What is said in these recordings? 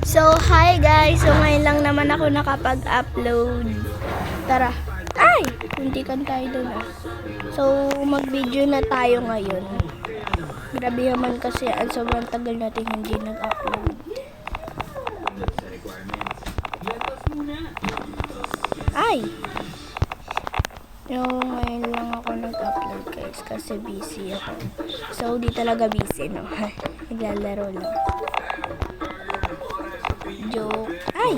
So, hi guys! So, ngayon lang naman ako nakapag-upload. Tara! Ay! Muntikan tayo dun ah. So, mag-video na tayo ngayon. Grabe naman kasi ang sobrang tagal natin hindi nag-upload. Ay! Yung ngayon lang ako nag-upload guys kasi busy ako. So, di talaga busy no? Naglalaro lang. Joke. Ay!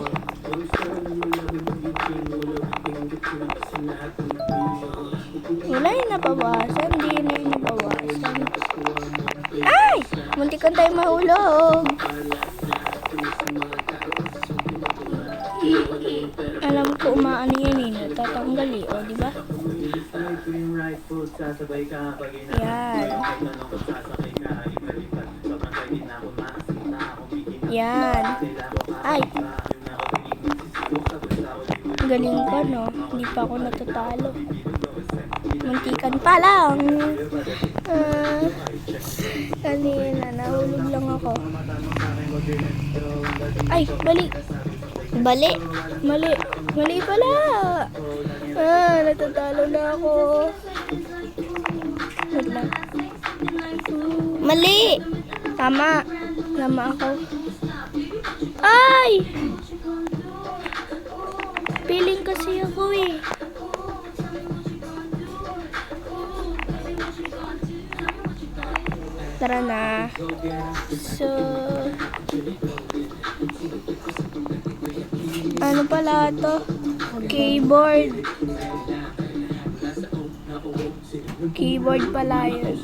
Wala yung nabawasan. Hindi na yung nabawasan. Ay! Muntikan tayo mahulog. Alam ko umaano yan eh. Natatanggal eh. O, diba? Yan. Yan. Ay. Galing ko, no? Hindi pa ako natatalo. Muntikan pa lang. Kanina, nahulog lang ako. Ay, bali. Bali. Mali. Mali pala. Natatalo na ako. Wait lang. Mali. Tama. Tama ako. Ay! Piling kasi ako eh. Tara na. So, ano pala to? Keyboard. Keyboard pala yun.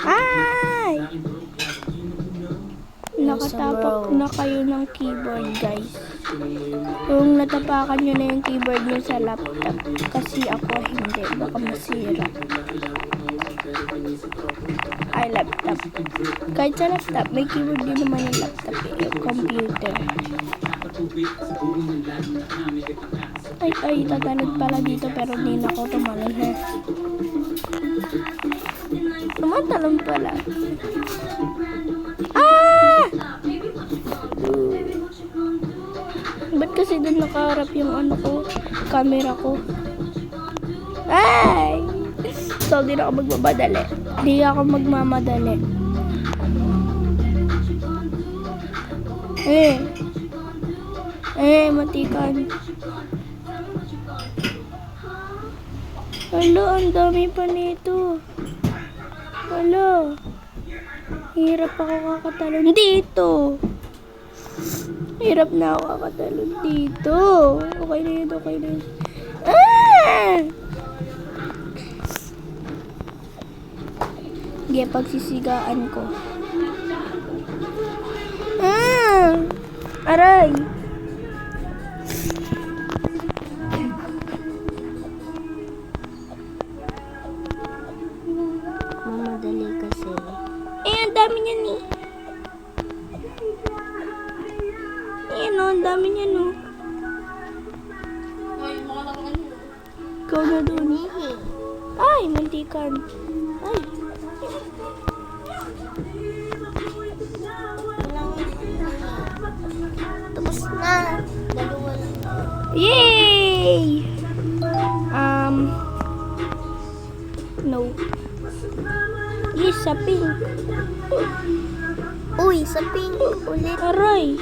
Ay! Nakatapak na kayo ng keyboard guys. Kung natapakan nyo na yung keyboard nyo sa laptop. Kasi ako hindi. Baka masira. Ay, laptop. Kahit sa laptop, may keyboard din naman yung laptop eh. Yung computer. Ay, tatalon pala dito pero hindi na ako tumalon ha. Tumatalon pala. Ah! Ba't kasi doon nakaharap yung ano ko, camera ko? Ay! So, di na ako magmamadali. Di ako magmamadali. Matikan. Hala, ang dami pa nito. Hala. Hirap ako kakatalon dito. Hirap na ako kakatalon dito. Okay na yun, okay na yun. Sige, pagsisigaan ko. Aray! Mamadali kasi. Ang dami niyan eh. Ang dami niyan oh. Ikaw na doon. Ay, mantikan. Ay. Tapos na. Dalawa lang. Yay! No. Yes, sa pink. Uy, sa pink. Ulit. Aray.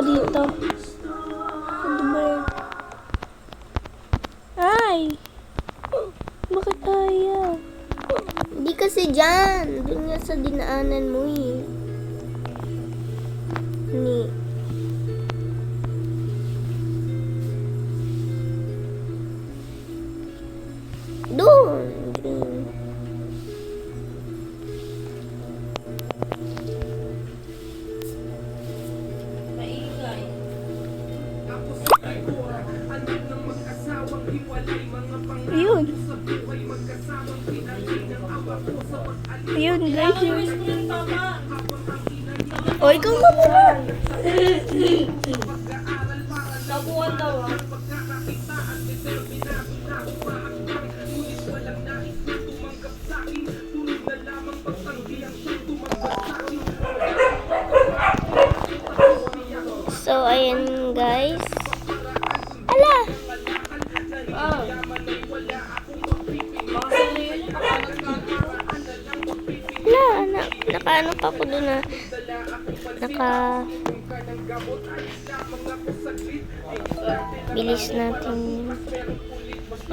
Dito. Ano ba yun? Ay! Bakit ayaw? Hindi kasi dyan. Doon nga sa dinaanan mo eh. Doon. Ayun. Ayun guys. O, ikaw nga muna. Nabuhan daw ah. Wala, nakaano pa ako doon na bilis natin.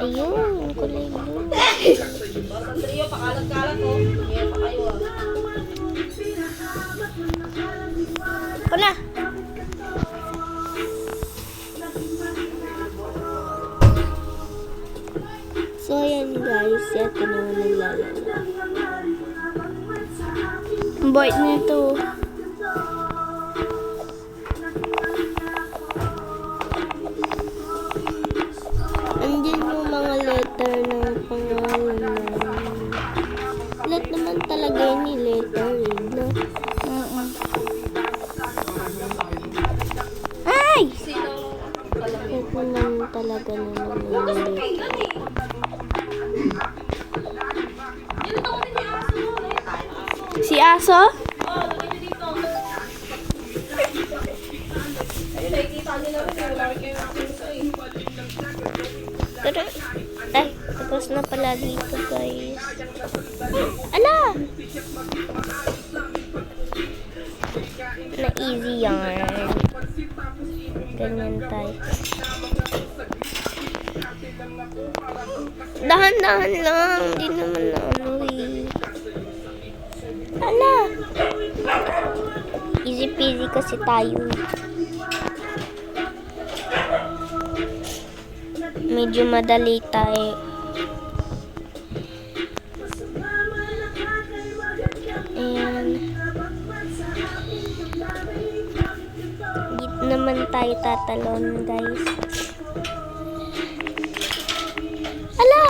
Ayun, kulay blue. Sandrio, pakalat-kalat ko. Kaya pa kayo ah. Wala. So, ayan guys. Yan, naman naglalala. Ang bait nito. Andyan yung mga letter ng pangalan namin. Lahat naman talaga yun yung letter eh, no? Ay! Lahat naman talaga naman yung letter. Si Aso? Ayun, nakikita nila rin. Wala rin kayo nakikita eh. Pero, ay, tapos na pala dito guys. Ala! Na easy yarn. Ganyan tayo. Dahan-dahan lang. Hindi naman na ano eh. Ala! Easy peasy kasi tayo. Medyo madali tayo. Ayan. Dito naman tayo tatalon, guys. Ala!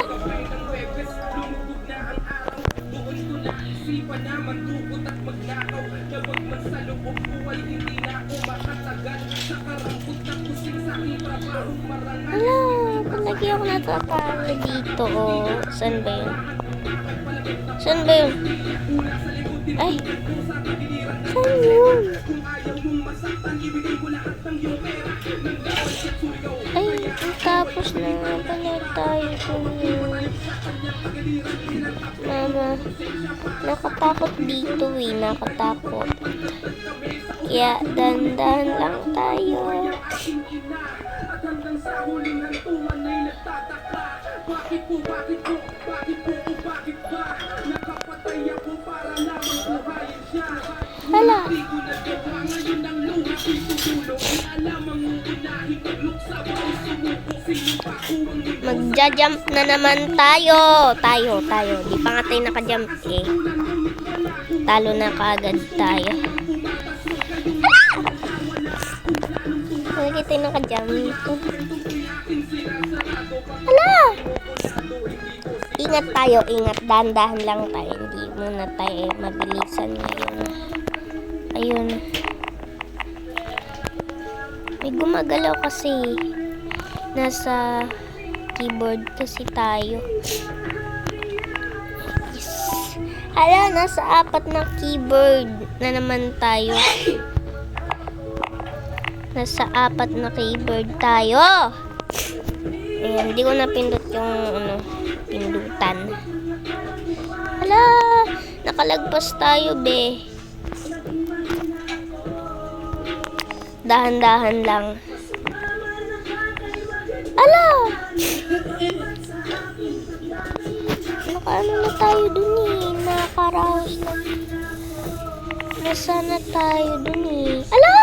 Ala! Palagi ako natatalo dito, oh. Saan ba yun? Saan ba yun? Ay! Saan yun? Ay, tapos na nga pala tayo yun. Mama, nakatakot dito eh, nakatakot. Kaya, dandan lang tayo. Hala! Magja-jump na naman tayo. Tayo. Di pa nga tayo naka-jump eh. Talo na kaagad tayo. Lagi tayo naka-jump. Hala! Ingat tayo, ingat. Dahan-dahan lang tayo. Hindi muna tayo mabilisan ngayon. Ayun. May gumagalaw kasi. Nasa keyboard kasi tayo. Yes. Hala, nasa 4 na keyboard na naman tayo. Nasa 4 na keyboard tayo. Ayan, hindi ko napindot yung pindutan. Hala, nakalagpas tayo, be. Dahan-dahan lang. Ala! Nakaano na tayo dun eh. Nakaraos na. Nasa na tayo dun eh. Ala!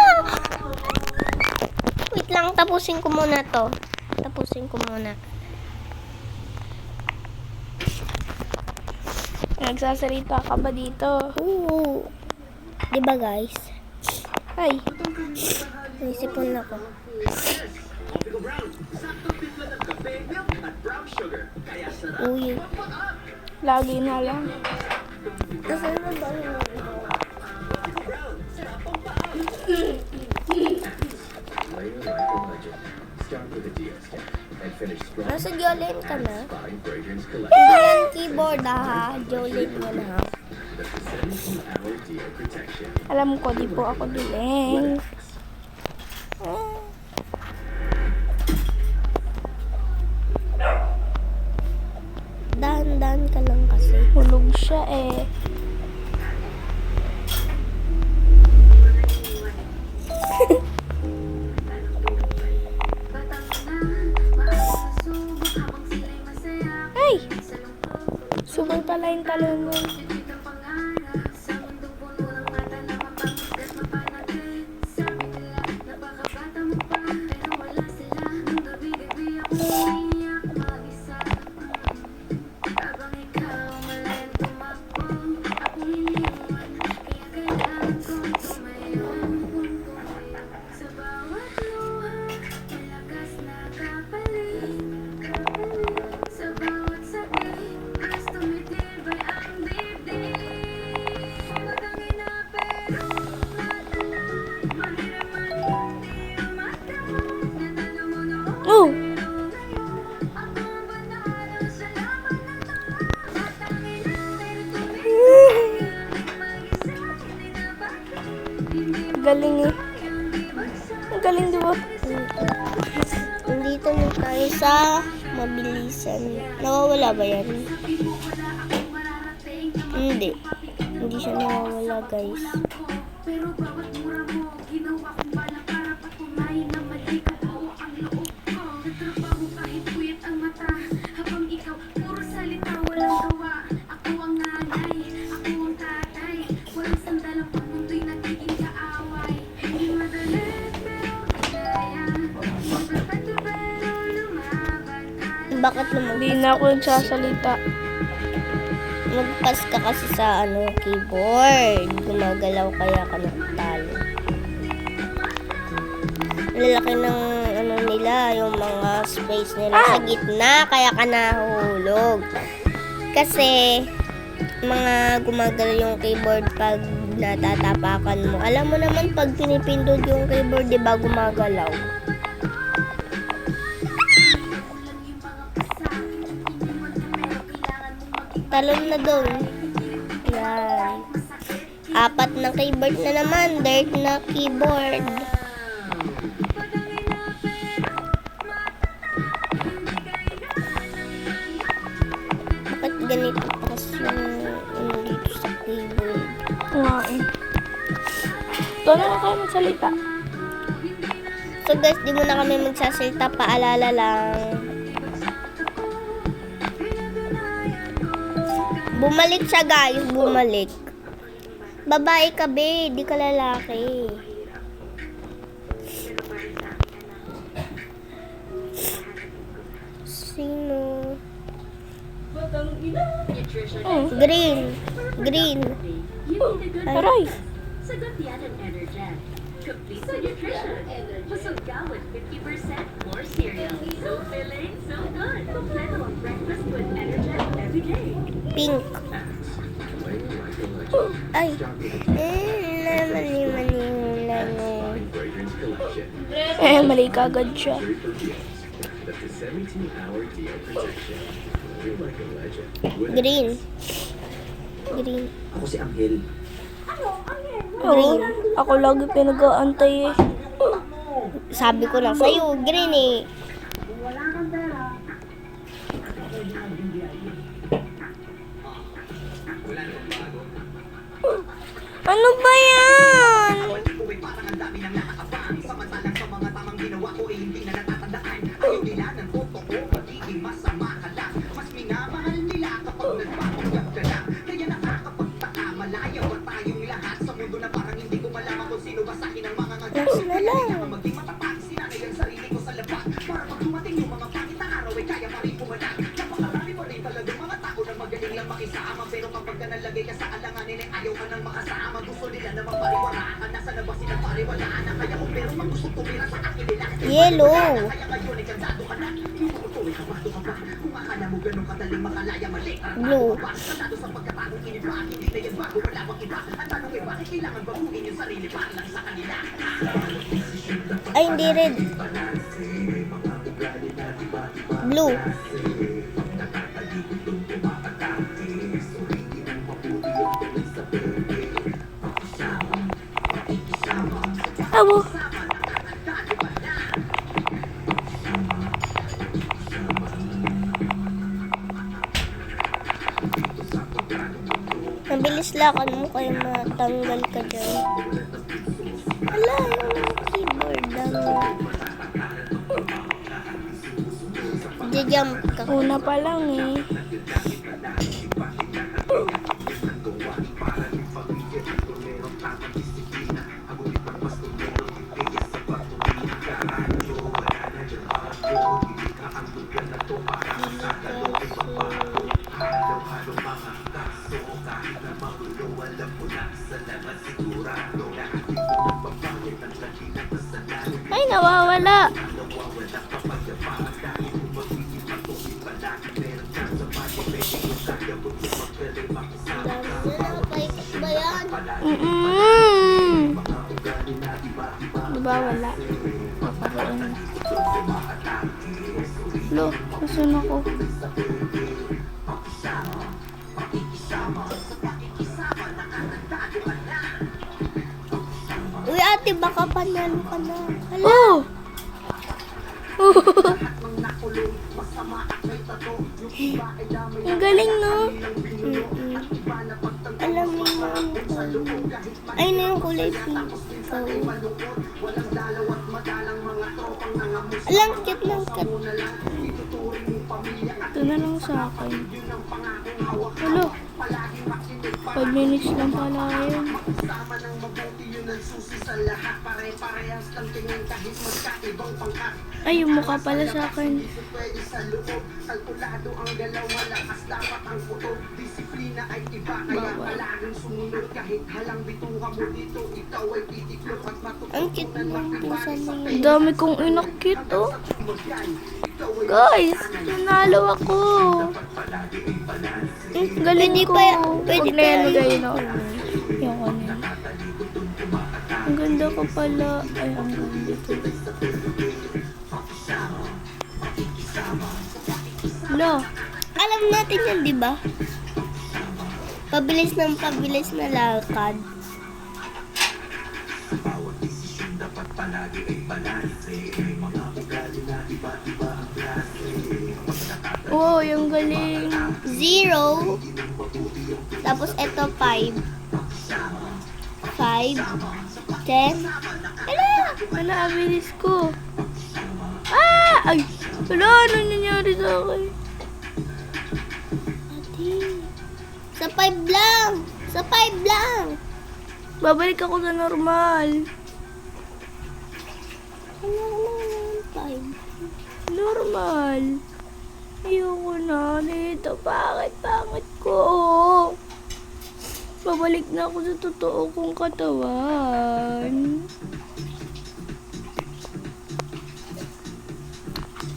Wait lang, tapusin ko muna to. Nagsasalita ka ba dito? Oo. Diba guys? Ay. Naisipon ako. Uy. Lagi na lang. Nasaan na ba yun? Nasa Jolene ka na? Hindi yan keyboard ha. Jolene mo na ha. Alam ko, di po ako duling. ka lang kasi. Hulog siya eh. Ay! Subay pala yung talon nun. Oh! Galing eh. Ang galing, di ba? Nandito na tayo sa mabilisan. Nawawala ba yan? Hindi. Hindi siya nawawala, guys. Pero bawat mura mo, ginawa kong bala para patunayan na mali ka buo ang loob ko. Nagtrabaho kahit puyat ang mata, habang ikaw puro salita walang gawa. Ako ang nanay, ako ang tatay, walang sandalang pag mundo'y nagiging kaaway. Hindi madali pero kaya, perfecto pero lumaban tayo. Bakit Hindi lumagpas? na ako nagsasalita. Magpas ka kasi sa keyboard. Gumagalaw kaya ka natalo. Lalaki ng nila, yung mga space nila sa gitna, kaya ka nahulog. Kasi mga gumagalaw yung keyboard pag natatapakan mo. Alam mo naman pag pinipindot yung keyboard, di ba gumagalaw? Talon na doon. Yan. 4 na keyboard na naman. Dirt na keyboard. Bakit ganito takas yung dito sa keyboard? Nga eh. Ito na lang kayo magsalita. So guys, di muna kami magsasalita. Paalala lang. Bumalik siya, guys. Bumalik. Babae ka, be. Di ka lalaki. Sino? Green. Green. Aray! Sagot yan ang Energen. Complete sa nutrition. Busog ka with 50% more cereal. So filling, so good. Kompleto ang breakfast with Energen every day. Pink. Ay. Mali. Eh, mali kagad siya. Green. Green. Ako si Angel. Oo. Ako lagi pinag-aantay eh. Sabi ko lang sa'yo, green eh. Ano ba yan? Yes na lang. Yellow. Blue. Ay, hindi red. Blue. Abo. Bilis lakad mo kayo matanggal ka dyan. Wala, yung keyboard lang. Jump ka. Una pa lang eh. Ay, nawawala. Nakapaikot ba yan? Diba wala? Paparoon. Lo, nasun ako. Uy, ate, baka panalo ka na. Hala. Oh! Ang galing, no? Alam mo na ay na yung kulay pink. So, alam, cute lang, cute. Ito na lang sa akin. Hello. 5 minutes lang pala yun. Ay, yung mukha pala sa akin. Bawal. Ang cute ng pinsan niya. Ang dami kong inakit, oh. Guys, nanalo ako. Galing Pwede ko. pa yan. Pwede Huwag pa na yan, yan. gayon ako. Yung ano yun. Ang ganda ko pala. Ay, ang ganda ko. Lo, Alam natin yan, di ba? Pabilis na lakad. oh, yung galing. 0. Tapos ito 5. 5. 10. Ala! Wala, abilis ko. Ah! Ay! Wala, anong nangyari sa akin? Ate. Sa 5 lang. Sa 5 lang. Babalik ako sa normal. Ano naman 5? Normal. Ayoko na dito. Bakit? Bakit ko? Babalik na ako sa totoo kong katawan.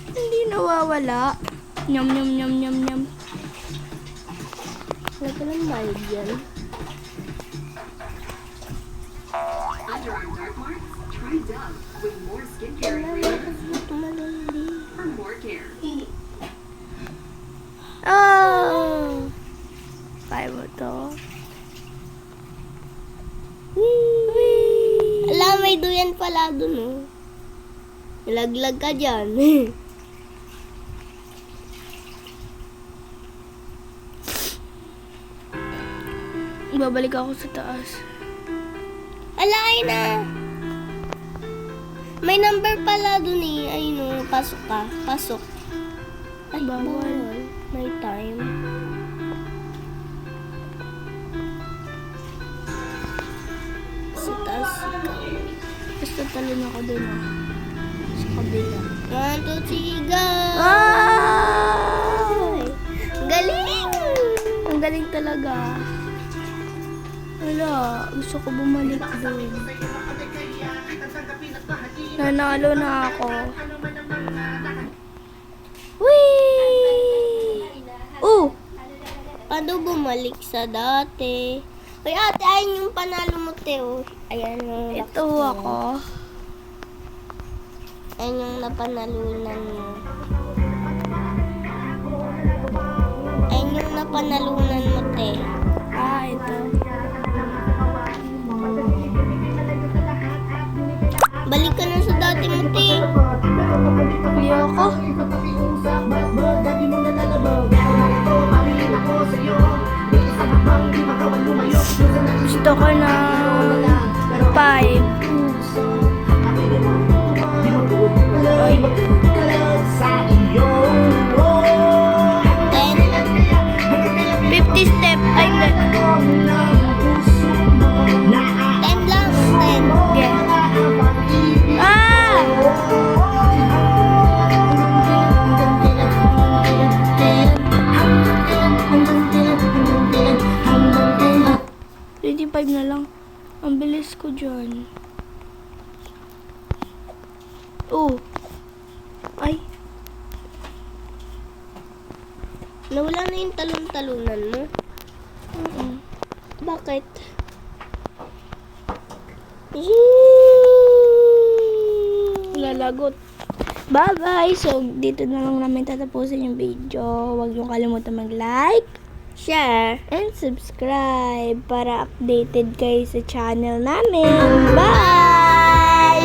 Hindi nawawala. Nyam, nyam, nyam, nyam, nyam. Wala ka lang mild yan. Underarm dark marks? Try Dove with more skincare Wala ingredients ka malindi. for more care. Oh! Kaya mo to? Whee! Alam, may duyan pala dun, oh. Nalaglag ka dyan. Babalik ako sa taas. Alay na. May number pala dun eh. Ayun, oh. Pasok ka. Pasok. Ay, Bawal. May time. Sa taas ka. Basta talon ako dun, ah. Sa kabila. 1, 2, 3, go! Ah! Galing! Ang galing talaga. Wala, gusto ko bumalik doon. Nanalo na ako. Whee! Oh! Paano bumalik sa dati? Uy, ate, ayun yung panalo mo, Teo. Ayan yung Ito ako. Ayan yung napanalunan mo. Ayan yung napanalunan mo, te. Ah, ito. Balik ka na sa dati mo, te. Ayoko. Gusto ko na 5. Ay. 50 step. Ay, hindi. 10 lang, 10. Yeah. Ah! Ready 5 na lang. Ang bilis ko dyan. Oh. Ay. Nawala na yung talon-talunan mo. Bakit? Lalagot. Bye-bye! So, dito na lang namin tatapusin yung video. Huwag niyong kalimutan mag-like, Share. and subscribe para updated kayo sa channel namin. Bye!